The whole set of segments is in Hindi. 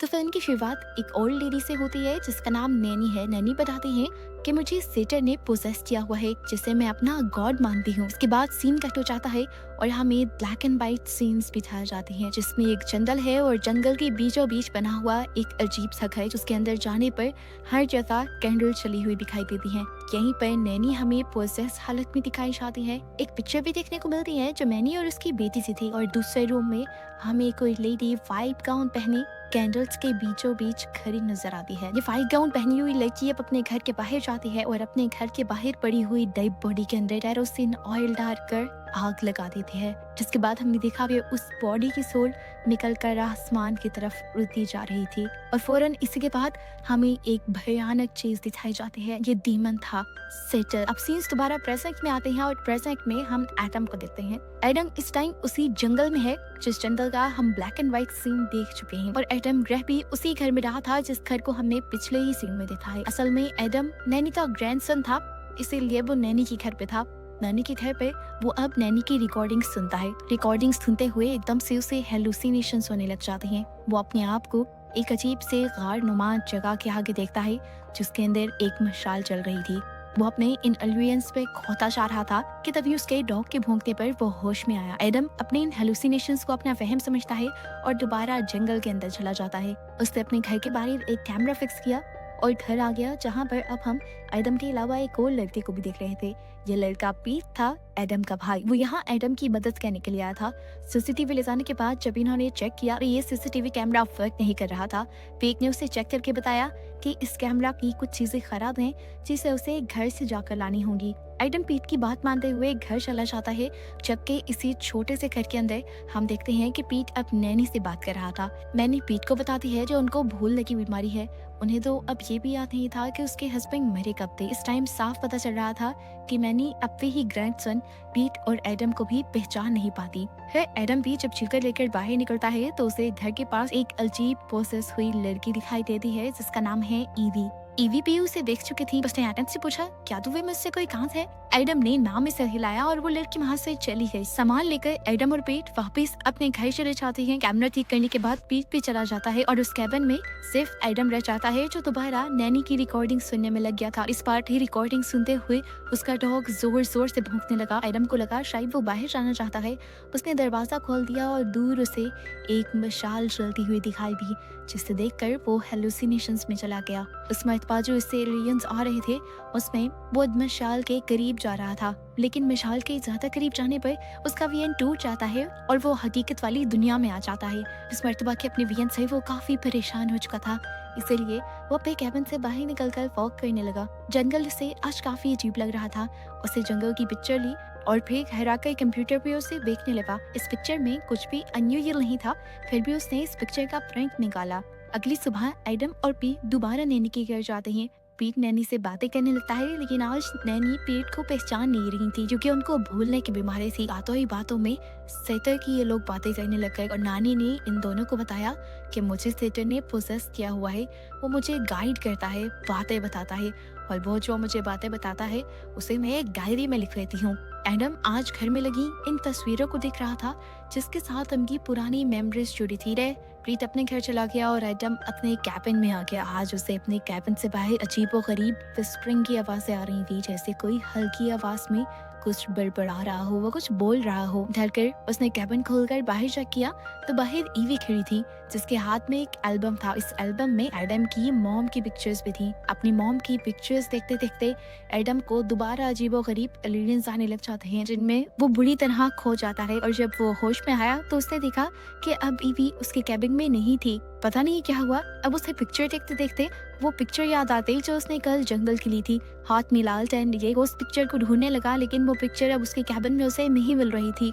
तो फिल्म की शुरुआत एक ओल्ड लेडी से होती है जिसका नाम नैनी है। नैनी बताती है कि मुझे सेटर ने पोजेस किया हुआ है जिसे मैं अपना गॉड मानती हूँ। उसके बाद सीन कट हो जाता है और हमें ब्लैक एंड व्हाइट सीन्स दिखाए जाते हैं जिसमें एक जंगल है और जंगल के बीचों बीच बना हुआ एक अजीब सा घर जिसके अंदर जाने पर हर जगह कैंडल चली हुई दिखाई देती है। यहीं पर नैनी हमें पोजेस हालत में दिखाई जाती है। एक पिक्चर भी देखने को मिलती है जो नैनी और उसकी बेटी से थी और दूसरे रूम में हमें कोई लेडी व्हाइट गाउन पहने कैंडल्स के बीचों बीच खड़ी नजर आती है। ये व्हाइट गाउन पहनी हुई लड़की अब अपने घर के बाहर जाती है और अपने घर के बाहर पड़ी हुई डेड बॉडी के अंदर केरोसिन ऑयल डालकर आग लगा देती है, जिसके बाद हमने देखा कि उस बॉडी की सोल निकल कर आसमान की तरफ उड़ती जा रही थी और फौरन इसी के बाद हमें एक भयानक चीज दिखाई जाती है। ये डीमन था सेटर। अब सीन्स दोबारा प्रेजेंट में आते हैं और प्रेजेंट में हम एडम को देखते हैं। एडम इस टाइम उसी जंगल में है जिस जंगल का हम ब्लैक एंड व्हाइट सीन देख चुके हैं और एडम रह भी उसी घर में रहा था जिस घर को हमने पिछले ही सीन में देखा है। असल में एडम नैनी का ग्रैंडसन था, इसीलिए वो नैनी के घर पे था। नैनी के घर पे वो अब नैनी की रिकॉर्डिंग सुनता है। रिकॉर्डिंग सुनते हुए एकदम से उसे हेलुसिनेशंस होने लग जाते हैं। वो अपने आप को एक अजीब से गार नुमा जगह के आगे देखता है जिसके अंदर एक मशाल जल रही थी। वो अपने इन एलियंस पे खोता जा रहा था कि तभी उसके डॉग के भौंकने पर वो होश में आया। एडम अपने इन हेलुसिनेशंस को अपना वहम समझता है और दोबारा जंगल के अंदर चला जाता है। उसने अपने घर के बाहर एक कैमरा फिक्स किया और घर आ गया जहाँ पर अब हम एडम के अलावा एक और लड़के को भी देख रहे थे। ये लड़का पीट था, एडम का भाई। वो यहाँ एडम की मदद करने के लिए आया था। सीसीटीवी ले जाने के बाद जब इन्होंने चेक किया ये सीसीटीवी कैमरा वर्क नहीं कर रहा था। पीट ने उसे चेक करके बताया कि इस कैमरा की कुछ चीजें खराब हैं जिसे उसे घर से जाकर लानी होंगी। एडम पीट की बात मानते हुए घर चला जाता है, जबकि इसी छोटे से घर के अंदर हम देखते हैं कि पीट अब नैनी से बात कर रहा था। नैनी पीट को बताती है जो उनको भूलने की बीमारी है। उन्हें तो अब ये भी याद नहीं था कि उसके हस्बैंड मरे कब थे। इस टाइम साफ पता चल रहा था कि नैनी अपने ही ग्रैंडसन पीट और एडम को भी पहचान नहीं पाती है। एडम भी जब चिलकर लेकर बाहर निकलता है तो उसे घर के पास एक अजीब प्रोसेस हुई लड़की दिखाई देती है जिसका नाम है ईवी। ईवी भी उसे देख चुकी थी। उसने एडम से पूछा, क्या तुम्हें मुझसे कोई काम है? एडम ने नाम में सर हिलाया और वो लड़की वहाँ से चली गई। सामान लेकर एडम और पीट वापस अपने घर चले जाते हैं। कैमरा ठीक करने के बाद पीट भी चला जाता है और उस कैबिन में सिर्फ एडम रह जाता है जो दोबारा नैनी की रिकॉर्डिंग सुनने में लग गया था। इस बार ही रिकॉर्डिंग सुनते हुए उसका डॉग जोर जोर से भौंकने लगा। एडम को लगा शायद वो बाहर जाना चाहता है। उसने दरवाजा खोल दिया और दूर उसे एक मशाल जलती हुई दिखाई दी जिसे देखकर वो हेलुसिनेशंस में चला गया। उस मर्तबा जो इससे एलियंस आ रहे थे उसमें वो मशाल के करीब जा रहा था, लेकिन मशाल के ज्यादा करीब जाने पर उसका विजन टूट जाता है और वो हकीकत वाली दुनिया में आ जाता है। इस मर्तबा के अपने विजन से वो काफी परेशान हो चुका था, इसीलिए वो अपने कैबिन से बाहर निकलकर वॉक करने लगा। जंगल से आज काफी अजीब लग रहा था। उसे जंगल की पिक्चर ली और फिर घर आकर कंप्यूटर पे उसे देखने लगा। इस पिक्चर में कुछ भी अनयूजुअल नहीं था, फिर भी उसने इस पिक्चर का प्रिंट निकाला। अगली सुबह एडम और पीट दोबारा नैनी के घर जाते हैं। पीट नैनी से बातें करने लगता है, लेकिन आज नैनी पीट को पहचान नहीं रही थी क्योंकि उनको भूलने की बीमारी थी। बातों ही बातों में सेटर की ये लोग बातें करने लग गए और नानी ने इन दोनों को बताया कि मुझे सेटर ने पोजेस किया हुआ है। वो मुझे गाइड करता है, बातें बताता है और वो जो मुझे बातें बताता है उसे मैं एक डायरी में लिख लेती हूँ। एडम आज घर में लगी इन तस्वीरों को देख रहा था जिसके साथ उनकी पुरानी मेमोरीज जुड़ी थी। पीट अपने घर चला गया और एडम अपने कैबिन में आ गया। आज उसे अपने कैबिन से बाहर अजीबोगरीब विस्परिंग की आवाजें आ रही थी, जैसे कोई हल्की आवाज में कुछ बड़बड़ा रहा हो, वो कुछ बोल रहा हो। डरकर उसने कैबिन खोलकर बाहर चेक किया तो बाहर ईवी खड़ी थी जिसके हाथ में एक एल्बम था। इस एल्बम में एडम की मॉम की पिक्चर्स भी थी। अपनी मॉम की पिक्चर्स देखते देखते एडम को दोबारा अजीबोगरीब एलियंस आने लग जाते हैं जिनमें वो बुरी तरह खो जाता है और जब वो होश में आया तो उसने देखा कि अब ईवी उसके कैबिन में नहीं थी। पता नहीं क्या हुआ। अब उसे पिक्चर देखते देखते वो पिक्चर याद आती जो उसने कल जंगल की ली थी। हाथ में लालटेन लिए वो उस पिक्चर को ढूंढने लगा, लेकिन वो पिक्चर अब उसके कैबिन में उसे नहीं मिल रही थी।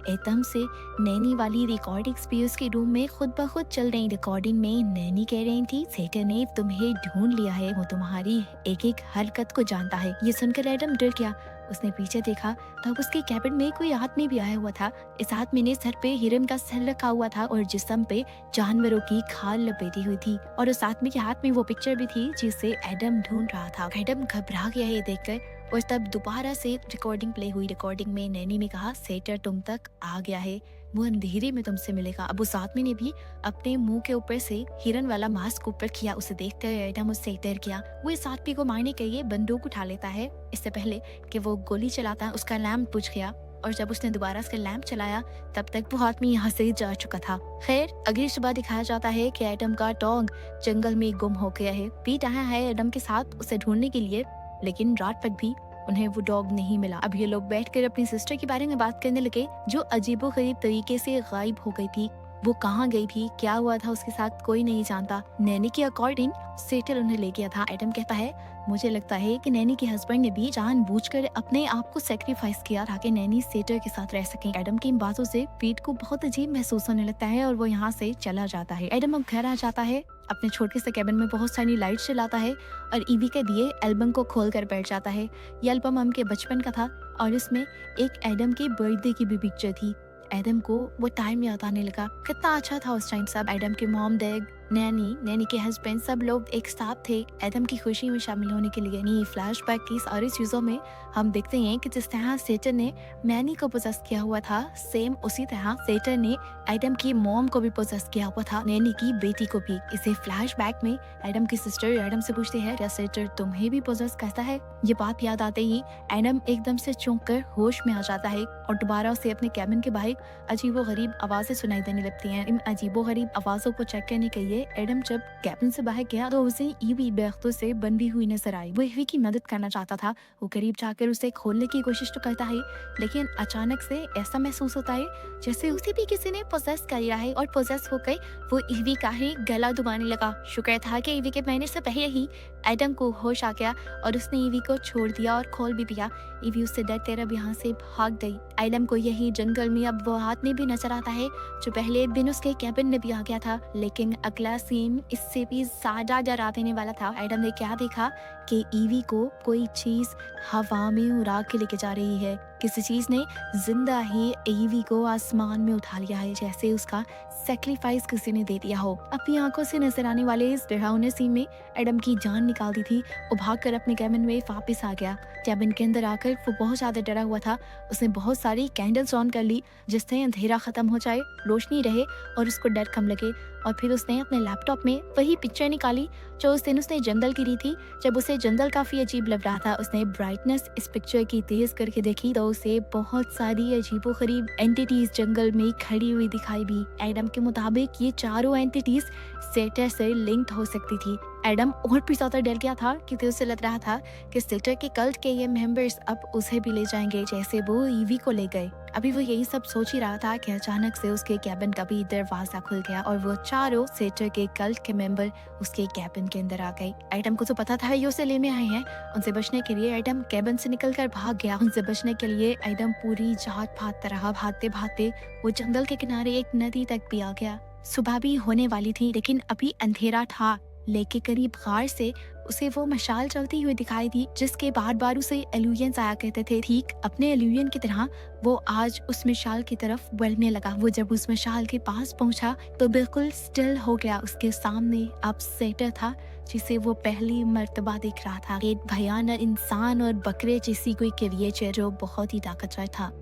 एकदम से नैनी वाली रिकॉर्डिंग्स भी उसके रूम में खुद ब खुद चल रही। रिकॉर्डिंग में नैनी कह रही थी, सेटर ने तुम्हें ढूंढ लिया है, वो तुम्हारी एक एक हरकत को जानता है। ये सुनकर एडम डर गया। उसने पीछे देखा तब उसके कैबिन में कोई आदमी भी आया हुआ था। इस आदमी ने सर पे हिरन का सर रखा हुआ था और जिस्म पे जानवरों की खाल लपेटी हुई थी और उस आदमी के हाथ में वो पिक्चर भी थी जिसे एडम ढूंढ रहा था। एडम घबरा गया ये देखकर और तब दोबारा से रिकॉर्डिंग प्ले हुई। रिकॉर्डिंग में नैनी ने कहा, सेटर तुम तक आ गया है, वो अंधेरे में तुमसे मिलेगा। अब उस आदमी ने भी अपने मुंह के ऊपर से हिरन वाला मास्क ऊपर किया। उसे देखकर एडम उससे डर गया। वो इस आदमी को मारने के लिए बंदूक उठा लेता है। इससे पहले कि वो गोली चलाता है उसका लैंप बुझ गया, और जब उसने दोबारा से लैंप चलाया तब तक वो आदमी यहाँ से जा चुका था। खैर, अगली सुबह दिखाया जाता है कि एडम का डॉग जंगल में गुम हो गया है। पीट आया है एडम के साथ उसे ढूंढने के लिए, लेकिन रात तक भी उन्हें वो डॉग नहीं मिला। अब ये लोग बैठकर अपनी सिस्टर के बारे में बात करने लगे, जो अजीबोगरीब तरीके से गायब हो गई थी। वो कहाँ गई थी, क्या हुआ था उसके साथ, कोई नहीं जानता। नैनी के अकॉर्डिंग सेटल उन्हें ले गया था। एडम कहता है, मुझे लगता है कि नैनी के हस्बैंड ने भी जानबूझकर अपने आप को सेक्रीफाइस किया ताकि नैनी सेटर के साथ रह सके। एडम की इन बातों से पीट को बहुत अजीब महसूस होने लगता है और वो यहाँ से चला जाता है। एडम अब घर आ जाता है, अपने छोटे से कैबिन में बहुत सारी लाइट्स जलाता है और ईवी के दिए एल्बम को खोल कर बैठ जाता है। ये एल्बम उनके बचपन का था और इसमें एक एडम के बर्थडे की भी पिक्चर थी। एडम को वो टाइम याद आने लगा, कितना अच्छा था उस टाइम। सब एडम के मॉम, डैड, नैनी के हस्बैंड, सब लोग एक साथ थे एडम की खुशी में शामिल होने के लिए। नहीं, फ्लैशबैक की सारी चीजों में हम देखते हैं कि जिस तरह सेटन ने नैनी को पोजेस किया हुआ था, सेम उसी तरह सेटन ने एडम की मॉम को भी पोजेस किया हुआ था, नैनी की बेटी को भी। इसे फ्लैशबैक में एडम की सिस्टर एडम से पूछती है, क्या सेटर तुम्हें भी पोजेस करता है? ये बात याद आते ही एडम एकदम से चौंक कर होश में आ जाता है और दोबारा उसे अपने कैबिन के बाहर अजीबोगरीब आवाजें सुनाई देने लगती हैं। इन अजीबोगरीब आवाजों को चेक करने के लिए एडम जब कैबिन से बाहर गया तो उसे ईवी दरख्तों से बंधी हुई नजर आई। वो ईवी की मदद करना चाहता था। वो करीब जाकर उसे खोलने की कोशिश तो करता है, लेकिन अचानक से ऐसा महसूस होता है जैसे उसे भी किसी ने पोजेस कर लिया है और पोजेस होकर वो ईवी का ही गला दबाने लगा। शुक्र था कि ईवी के मरने से पहले ही एडम को होश आ गया और उसने ईवी को छोड़ दिया और खोल भी दिया। ईवी उससे डरते अब यहाँ से भाग गई। एडम को यही जंगल में अब वो आदमी भी नजर आता है जो पहले दिन उसके कैबिन में भी आ गया था, लेकिन अगला सीन इससे भी ज्यादा डरा देने वाला था। एडम ने क्या देखा कि ईवी को कोई चीज हवा में उड़ा के लेके जा रही है। किसी चीज ने जिंदा ही ईवी को आसमान में उठा लिया है, जैसे उसका सेक्रीफाइस किसी ने दे दिया हो। अपनी आंखों से नजर आने वाले इस डरावने सीन में एडम की जान निकाल दी थी। वो भागकर अपने कैबिन में वापस आ गया। कैबिन के अंदर आकर वो बहुत ज्यादा डरा हुआ था। उसने बहुत सारी कैंडल्स ऑन कर ली जिससे अंधेरा खत्म हो जाए, रोशनी रहे और उसको डर कम लगे। और फिर उसने अपने लैपटॉप में वही पिक्चर निकाली जो उस दिन उसने जंगल की ली थी, जब उसे जंगल काफी अजीब लग रहा था। उसने ब्राइटनेस इस पिक्चर की तेज करके देखी तो उसे बहुत सारी अजीबोगरीब एंटिटीज जंगल में खड़ी हुई दिखाई दी। एडम के मुताबिक ये चारों एंटिटीज सेटर से लिंक्ड हो सकती थी। एडम और भी ज्यादा डर गया था क्योंकि उसे लग रहा था कि सेटर के कल्ट के ये मेंबर्स अब उसे भी ले जाएंगे जैसे वो ईवी को ले गए। अभी वो यही सब सोच ही रहा था कि अचानक से उसके कैबिन का भी दरवाजा खुल गया और वो चारों सेटर के कल्ट के मेंबर उसके कैबिन के अंदर आ गए। एडम को तो पता था ये उसे लेने आए हैं। उनसे बचने के लिए एडम कैबिन से निकलकर भाग गया। उनसे बचने के लिए एडम पूरी जात भागता रहा। भागते भागते वो जंगल के किनारे एक नदी तक भी आ गया। सुबह भी होने वाली थी लेकिन अभी अंधेरा था। लेके करीब गार से उसे वो मशाल चलती हुई दिखाई दी जिसके बार बार उसे एल्यूजन्स आया करते थे। ठीक अपने एल्यूजन की तरह वो आज उस मशाल की तरफ बढ़ने लगा। वो जब उस मशाल के पास पहुंचा तो बिल्कुल स्टिल हो गया। उसके सामने अब सेटर था जिसे वो पहली मर्तबा देख रहा था। एक भयानक इंसान और बकरे जैसी कोई क्रिएचर जो बहुत ही ताकतवर था।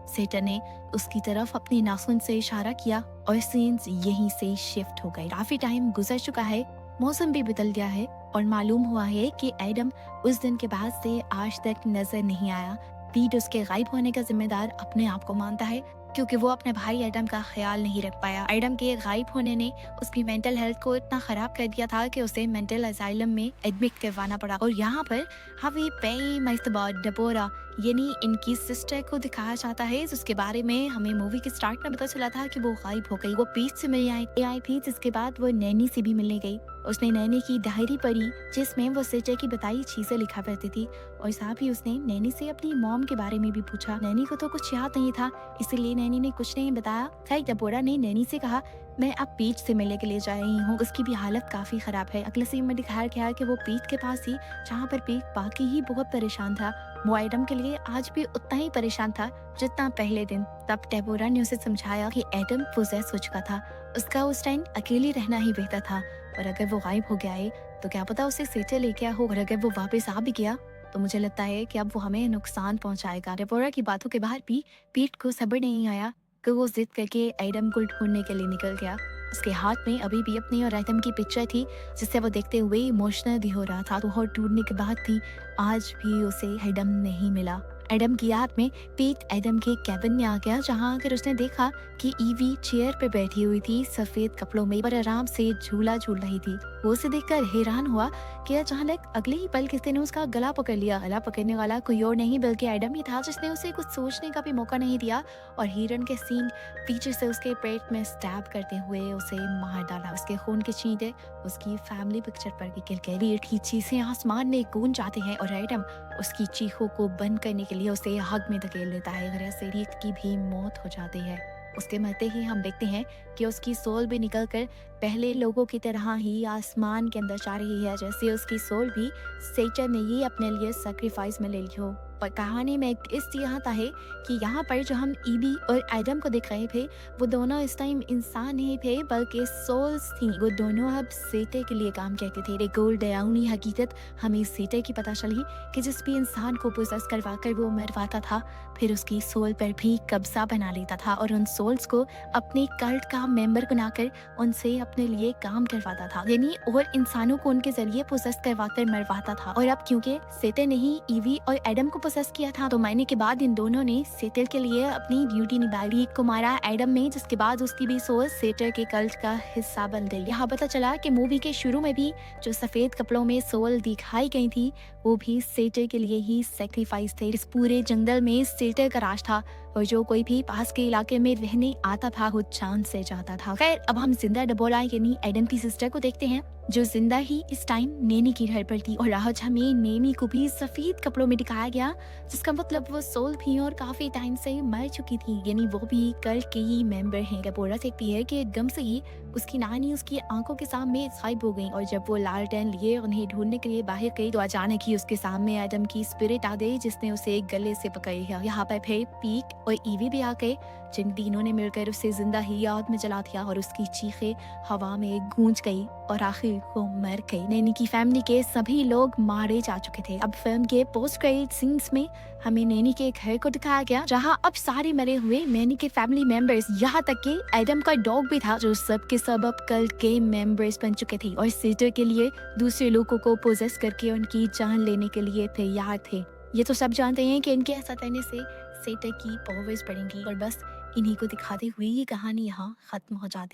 सेटर ने उसकी तरफ अपने नाखून से इशारा किया और सीन्स यहीं से शिफ्ट हो गए। काफी टाइम गुजर चुका है, मौसम भी बदल गया है और मालूम हुआ है कि एडम उस दिन के बाद से आज तक नजर नहीं आया। पीट उसके गायब होने का जिम्मेदार अपने आप को मानता है क्योंकि वो अपने भाई एडम का ख्याल नहीं रख पाया। एडम के गायब होने ने उसकी मेंटल हेल्थ को इतना खराब कर दिया था कि उसे मेंटल असाइलम में एडमिट करवाना पड़ा। और यहाँ पर हवी पेई मस्तबा डबोरा यानी इनकी सिस्टर को दिखाया जाता है जिसके बारे में हमें मूवी के स्टार्ट में पता चला था कि वो गायब हो गई। वो पीट से मिलने आई थी जिसके बाद वो नैनी से भी मिलने गई। उसने नैनी की डायरी पढ़ी जिसमें वो सेटर की बताई चीजें लिखा करती थी और साथ ही उसने नैनी से अपनी मॉम के बारे में भी पूछा। नैनी को तो कुछ याद नहीं था इसलिए नैनी ने कुछ नहीं बताया। खैर डबोरा ने नैनी से कहा मैं अब पीट से मिलने के लिए जा रही हूँ, उसकी भी हालत काफी खराब है। अगले सीन में दिखाया गया कि वो पीट के पास ही जहाँ पर पीट बाकी ही बहुत परेशान था, वो एडम के लिए आज भी उतना ही परेशान था जितना पहले दिन। तब डेबोरा ने उसे समझाया कि एडम पोजेस हो चुका था, उसका उस टाइम अकेले रहना ही बेहतर था और अगर वो गायब हो गया है तो क्या पता उसे सेटर ले गया हो और अगर वो वापस आ भी गया तो मुझे लगता है कि अब वो हमें नुकसान पहुंचाएगा। डेबोरा की बातों के बाद भी पीट को सब्र नहीं आया कि वो जिद करके एडम को ढूंढने के लिए निकल गया। उसके हाथ में अभी भी अपनी और एडम की पिक्चर थी, जिसे वो देखते हुए इमोशनल भी हो रहा था। तो और ढूंढने के बाद भी आज भी उसे एडम नहीं मिला। एडम की याद में पीट एडम के कैबिन में आ गया, जहां आकर उसने देखा कि ईवी चेयर पे बैठी हुई थी, सफेद कपड़ों में, पर आराम से झूला झूल रही थी। वो उसे देखकर हैरान हुआ कि अचानक अगले ही पल किसी ने उसका गला पकड़ लिया। गला पकड़ने वाला कोई और नहीं बल्कि एडम ही था, जिसने उसे कुछ सोचने का भी मौका नहीं दिया और हिरन के सींग पीछे से उसके पेट में स्टैब करते हुए उसे मार डाला। उसके खून के छींटे उसकी फैमिली पिक्चर पर भी गिर की चीखें आसमान में गूंज जाते हैं और एडम उसकी चीखों को बंद करने के लिए उसे हग में धकेल लेता है। अगर ऐसे रीत की भी मौत हो जाती है। उसके मरते ही हम देखते हैं कि उसकी सोल भी निकलकर पहले लोगों की तरह ही आसमान के अंदर जा रही है, जैसे उसकी सोल भी सेटन ने ही अपने लिए सैक्रिफाइस में ले ली हो। पर कहानी में एक ट्विस्ट यहाँ था है कि यहाँ पर जो हम ईबी और एडम को देख रहे थे, वो दोनों इस टाइम इंसान नहीं थे बल्कि सोल्स थी। वो दोनों अब सेटे के लिए काम करते थे। एक गोल डरावनी हकीकत हमें सेटे की पता चली कि जिस भी इंसान को पोसेस करवा कर वो मरवाता था, फिर उसकी सोल पर भी कब्जा बना लेता था और उन सोल्स को अपने कल्ट का मेंबर बनाकर उनसे अपने लिए काम करवाता था, यानी और इंसानों को उनके जरिए पोसेस करवाकर मरवाता था। और अब क्योंकि सेटल ने ही ईवी और एडम को पोसेस किया था, तो मरने के बाद इन दोनों ने सेटल के लिए अपनी ड्यूटी निभाई। एक को मारा एडम में, जिसके बाद उसकी भी सोल सेटल के कल्ट का हिस्सा बन गई। यहाँ पता चला कि मूवी के शुरू में भी जो सफेद कपड़ों में सोल दिखाई गई थी, वो भी सेटल के लिए ही सैक्रिफाइस थे। इस पूरे जंगल में सेटल का राज था और जो कोई भी पास के इलाके में रहने आता था वो जान से जाता था। खैर, अब हम जिंदा डेबोरा यानी एडम की सिस्टर को देखते हैं, जो जिंदा ही इस टाइम नेनी की घर पर थी। और आज हमें नेनी को भी सफेद कपड़ों में दिखाया गया, जिसका मतलब वो सोल थी और काफी टाइम से मर चुकी थी, यानी वो भी कल्ट के ही मेंबर हैं। डेबोरा देखती है कि एकदम से ही उसकी नानी उसकी आंखों के सामने गायब हो गई और जब वो लालटेन लिए उन्हें ढूंढने के लिए बाहर गई, तो अचानक ही उसके सामने एडम की स्पिरिट आ गई, जिसने उसे गले से पकड़ी है। यहाँ पर फिर पीक और ईवी भी आ गए, जिन तीनों ने मिलकर उसे जिंदा ही आग में जला दिया और उसकी चीखें हवा में गूंज गई और आखिर वो मर गई। नैनी की फैमिली के सभी लोग मारे जा चुके थे। अब फिल्म के पोस्ट क्रेडिट सीन्स में हमें नैनी के घर को दिखाया गया, जहां अब सारे मरे हुए नैनी के फैमिली मेंबर्स, यहाँ तक कि एडम का डॉग भी था, जो सब के सब अब कल्ट के मेंबर्स बन चुके थे और सेटर के लिए दूसरे लोगों को पोजेस करके उनकी जान लेने के लिए तैयार थे। ये तो सब जानते हैं कि इनके ऐसा करने से सेटर की पावर्स बढ़ेंगी और बस इन्हीं को दिखाते हुए ये कहानी यहाँ खत्म हो जाती है।